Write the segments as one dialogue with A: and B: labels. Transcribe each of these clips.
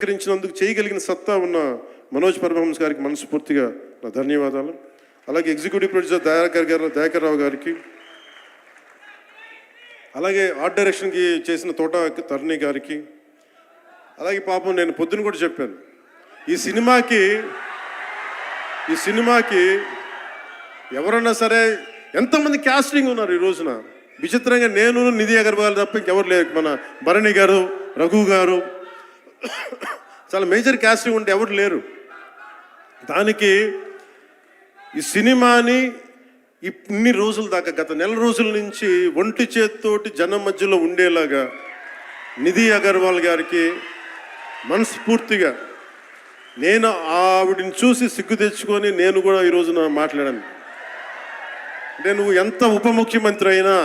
A: స్వీకరించినందుకు చేయగలిగిన సత్తా ఉన్న మనోజ్ పరమహంస గారికి మనస్ఫూర్తిగా నా ధన్యవాదాలు. అలాగే ఎగ్జిక్యూటివ్ ప్రొడ్యూసర్ దయాకర్ రావు గారికి, అలాగే ఆర్ట్ డైరెక్షన్కి చేసిన తోట తరుణి గారికి, అలాగే పాపం నేను పొద్దున కూడా చెప్పాను, ఈ సినిమాకి ఎవరన్నా సరే ఎంతమంది క్యాస్టింగ్ ఉన్నారు ఈ రోజున. విచిత్రంగా నేను నిధి అగర్వాల్ తప్ప ఇంకెవరు లేరు. మన భరణి గారు, రఘు గారు, చాలా మేజర్ క్యాస్టింగ్ ఉంటే ఎవరు లేరు. దానికి ఈ సినిమాని ఇన్ని రోజుల దాకా, గత నెల రోజుల నుంచి ఒంటి చేత్తోటి జనం మధ్యలో ఉండేలాగా నిధి అగర్వాల్ గారికి మనస్ఫూర్తిగా నేను ఆవిడని చూసి సిగ్గు తెచ్చుకొని నేను కూడా ఈ రోజున మాట్లాడాను. అంటే నువ్వు ఎంత ఉప ముఖ్యమంత్రి అయినా,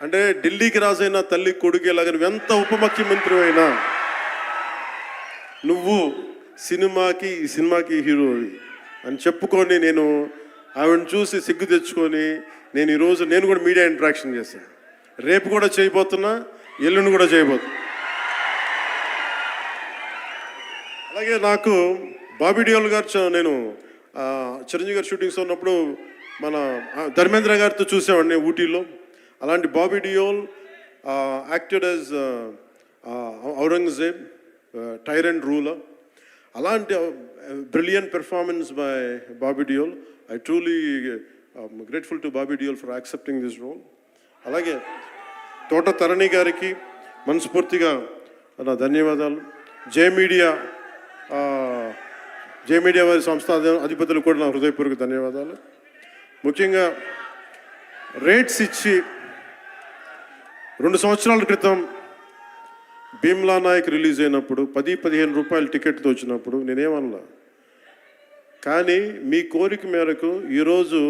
A: అంటే ఢిల్లీకి రాజైనా తల్లి కొడుకేలాగా నువ్వు ఎంత ఉప ముఖ్యమంత్రి అయినా, నువ్వు ఈ సినిమాకి హీరో అని చెప్పుకొని నేను ఆవిడని చూసి సిగ్గు తెచ్చుకొని నేను కూడా మీడియా ఇంటరాక్షన్ చేశాను. రేపు కూడా చేయబోతున్నా, ఎల్లుండి కూడా చేయబోతున్నా. అలాగే నాకు బాబీ డియోల్ గారు, నేను చిరంజీవి గారు షూటింగ్స్ ఉన్నప్పుడు మన ధర్మేంద్ర గారితో చూసేవాడిని ఊటీలో. అలాంటి Bobby Deol acted as Aurangzeb, tyrant ruler. అలాంటి brilliant performance by Bobby Deol. I truly grateful to Bobby Deol for accepting this role. అలాగే తోట తరణి గారికి మనస్ఫూర్తిగా నా ధన్యవాదాలు. జే మీడియా వారి సంస్థ అధిపతులు కూడా నా హృదయపూర్వక ధన్యవాదాలు. ముఖ్యంగా రేట్స్ ఇచ్చి 2 సంవత్సరాల క్రితం భీమ్లా నాయక్ రిలీజ్ అయినప్పుడు 10-15 రూపాయల టికెట్తో వచ్చినప్పుడు నేనేమన్నా, కానీ మీ కోరిక మేరకు ఈరోజు